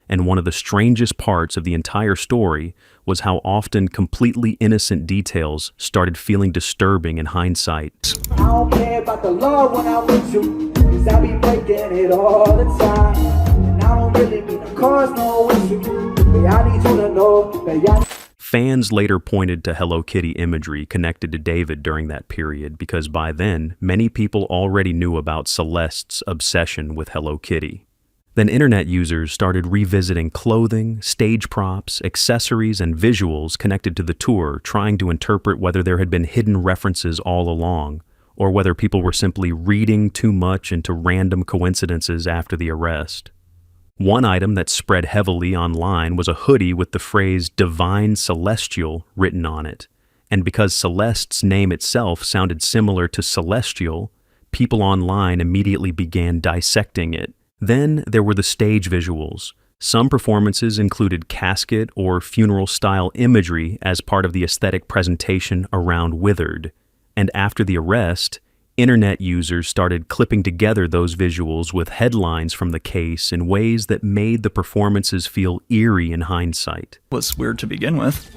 And one of the strangest parts of the entire story was how often completely innocent details started feeling disturbing in hindsight. I don't care about the law when I'm with you, 'cause I be breaking it all the time. And I don't really mean to cause no issue, but I need you to know that y'all. Fans later pointed to Hello Kitty imagery connected to David during that period because by then, many people already knew about Celeste's obsession with Hello Kitty. Then internet users started revisiting clothing, stage props, accessories, and visuals connected to the tour, trying to interpret whether there had been hidden references all along, or whether people were simply reading too much into random coincidences after the arrest. One item that spread heavily online was a hoodie with the phrase Divine Celestial written on it, and because Celeste's name itself sounded similar to Celestial, people online immediately began dissecting it. Then there were the stage visuals. Some performances included casket or funeral-style imagery as part of the aesthetic presentation around Withered. And after the arrest, internet users started clipping together those visuals with headlines from the case in ways that made the performances feel eerie in hindsight. It was weird to begin with.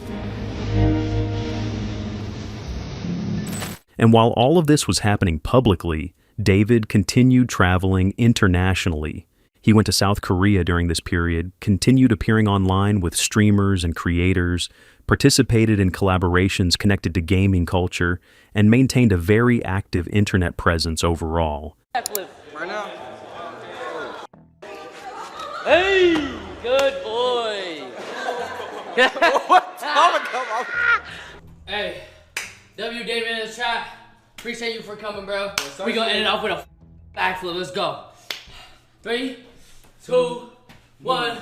And while all of this was happening publicly, David continued traveling internationally. He went to South Korea during this period, continued appearing online with streamers and creators, participated in collaborations connected to gaming culture, and maintained a very active internet presence overall. Right now. Hey, good boy. Hey, W David in the chat. Appreciate you for coming, bro. We gonna end it off with a backflip. Let's go. 3, 2, 1.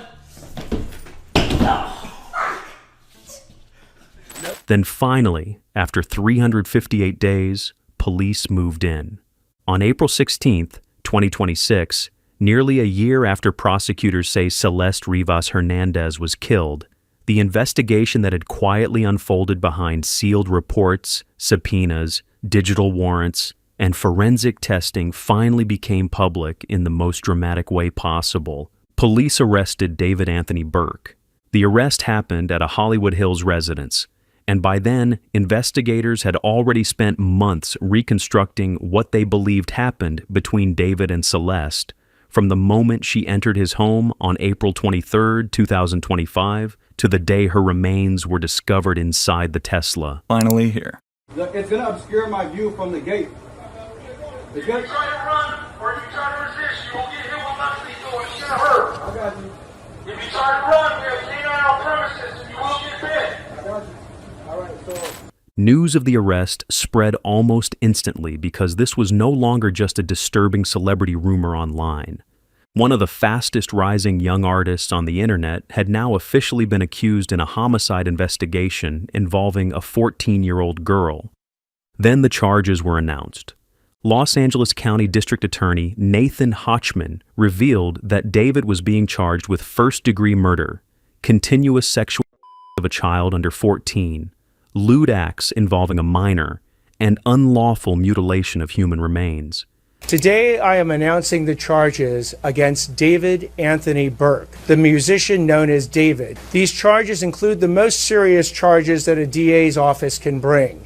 Then finally, after 358 days, police moved in. On April 16th, 2026, nearly a year after prosecutors say Celeste Rivas Hernandez was killed, the investigation that had quietly unfolded behind sealed reports, subpoenas, digital warrants, and forensic testing finally became public in the most dramatic way possible. Police arrested David Anthony Burke. The arrest happened at a Hollywood Hills residence, and by then, investigators had already spent months reconstructing what they believed happened between David and Celeste, from the moment she entered his home on April 23, 2025, to the day her remains were discovered inside the Tesla. Finally here. It's gonna obscure my view from the gate. If you try to run or if you try to resist, you won't get hit with my lethal. It's gonna hurt. I got you. If you try to run, we have canine on premises and you will get bit. I got you. All right, so. News of the arrest spread almost instantly because this was no longer just a disturbing celebrity rumor online. One of the fastest rising young artists on the internet had now officially been accused in a homicide investigation involving a 14-year-old girl. Then the charges were announced. Los Angeles County District Attorney Nathan Hochman revealed that David was being charged with first-degree murder, continuous sexual assault of a child under 14, lewd acts involving a minor, and unlawful mutilation of human remains. Today, I am announcing the charges against David Anthony Burke, the musician known as David. These charges include the most serious charges that a DA's office can bring.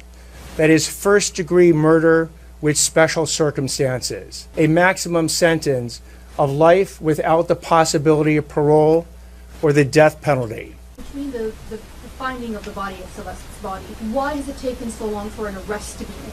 That is first-degree murder with special circumstances, a maximum sentence of life without the possibility of parole or the death penalty. Between the finding of the body of Celeste's body, why has it taken so long for an arrest to be made?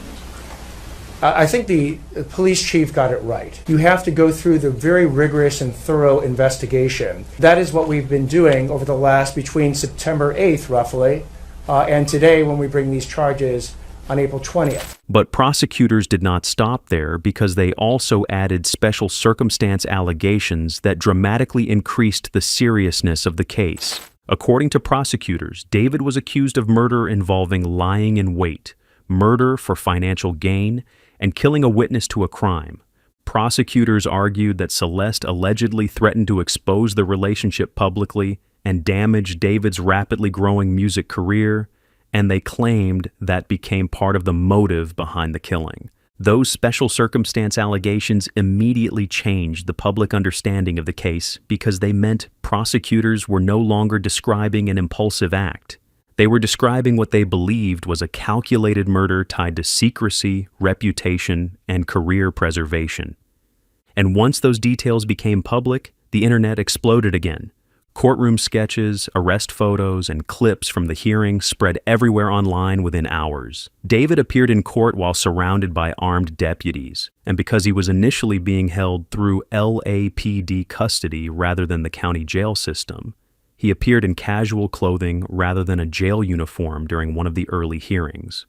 I think the police chief got it right. You have to go through the very rigorous and thorough investigation. That is what we've been doing over the last, between September 8th, roughly, and today when we bring these charges on April 20th. But prosecutors did not stop there because they also added special circumstance allegations that dramatically increased the seriousness of the case. According to prosecutors, David was accused of murder involving lying in wait, murder for financial gain, and killing a witness to a crime. Prosecutors argued that Celeste allegedly threatened to expose the relationship publicly and damage David's rapidly growing music career, and they claimed that became part of the motive behind the killing. Those special circumstance allegations immediately changed the public understanding of the case because they meant prosecutors were no longer describing an impulsive act. They were describing what they believed was a calculated murder tied to secrecy, reputation, and career preservation. And once those details became public, the internet exploded again. Courtroom sketches, arrest photos, and clips from the hearing spread everywhere online within hours. David appeared in court while surrounded by armed deputies, and because he was initially being held through LAPD custody rather than the county jail system, he appeared in casual clothing rather than a jail uniform during one of the early hearings.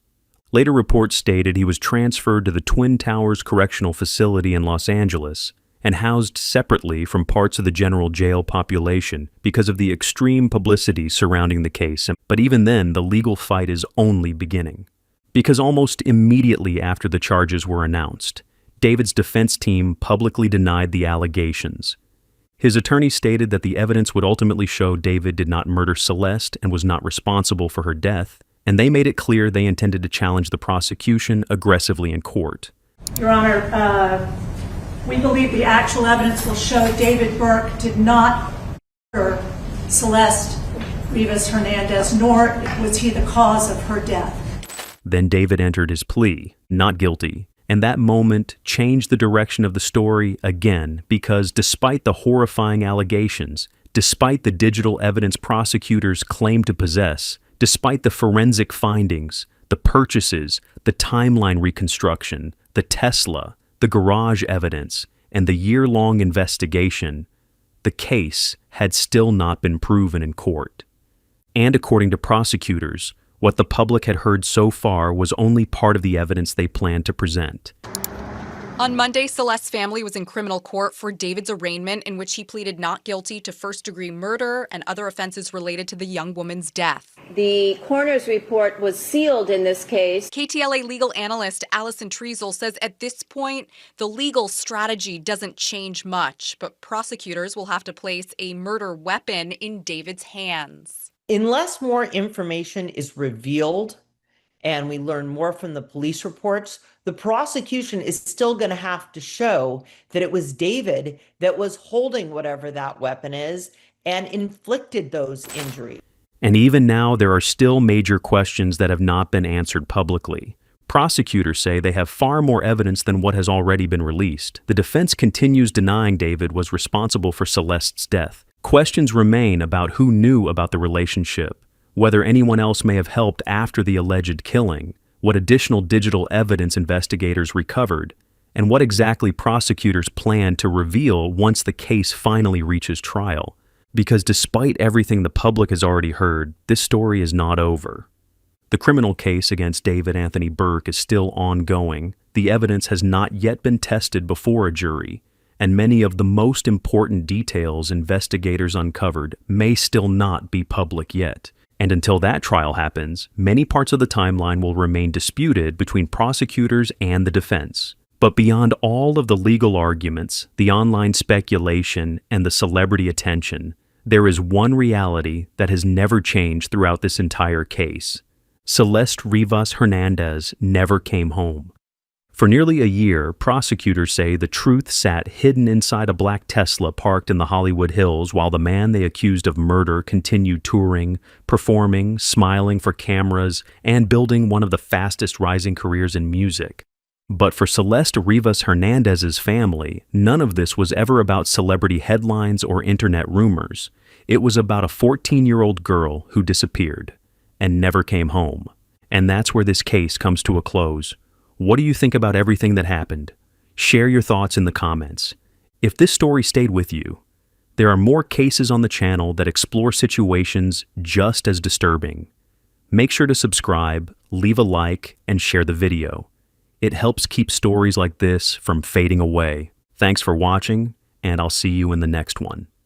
Later reports stated he was transferred to the Twin Towers Correctional Facility in Los Angeles and housed separately from parts of the general jail population because of the extreme publicity surrounding the case. But even then, the legal fight is only beginning. Because almost immediately after the charges were announced, David's defense team publicly denied the allegations. His attorney stated that the evidence would ultimately show David did not murder Celeste and was not responsible for her death, and they made it clear they intended to challenge the prosecution aggressively in court. Your Honor, we believe the actual evidence will show David Burke did not murder Celeste Rivas Hernandez, nor was he the cause of her death. Then David entered his plea, not guilty. And that moment changed the direction of the story again because despite the horrifying allegations, despite the digital evidence prosecutors claimed to possess, despite the forensic findings, the purchases, the timeline reconstruction, the Tesla, the garage evidence, and the year-long investigation, the case had still not been proven in court. And according to prosecutors, what the public had heard so far was only part of the evidence they planned to present. On Monday, Celeste's family was in criminal court for David's arraignment, in which he pleaded not guilty to first-degree murder and other offenses related to the young woman's death. The coroner's report was sealed in this case. KTLA legal analyst Allison Treasel says at this point, the legal strategy doesn't change much, but prosecutors will have to place a murder weapon in David's hands. Unless more information is revealed and we learn more from the police reports, the prosecution is still going to have to show that it was David that was holding whatever that weapon is and inflicted those injuries. And even now, there are still major questions that have not been answered publicly. Prosecutors say they have far more evidence than what has already been released. The defense continues denying David was responsible for Celeste's death. Questions remain about who knew about the relationship, whether anyone else may have helped after the alleged killing, what additional digital evidence investigators recovered, and what exactly prosecutors plan to reveal once the case finally reaches trial. Because despite everything the public has already heard, this story is not over. The criminal case against David Anthony Burke is still ongoing. The evidence has not yet been tested before a jury, and many of the most important details investigators uncovered may still not be public yet. And until that trial happens, many parts of the timeline will remain disputed between prosecutors and the defense. But beyond all of the legal arguments, the online speculation, and the celebrity attention, there is one reality that has never changed throughout this entire case. Celeste Rivas Hernandez never came home. For nearly a year, prosecutors say the truth sat hidden inside a black Tesla parked in the Hollywood Hills while the man they accused of murder continued touring, performing, smiling for cameras, and building one of the fastest rising careers in music. But for Celeste Rivas Hernandez's family, none of this was ever about celebrity headlines or internet rumors. It was about a 14-year-old girl who disappeared and never came home. And that's where this case comes to a close. What do you think about everything that happened? Share your thoughts in the comments. If this story stayed with you, there are more cases on the channel that explore situations just as disturbing. Make sure to subscribe, leave a like, and share the video. It helps keep stories like this from fading away. Thanks for watching, and I'll see you in the next one.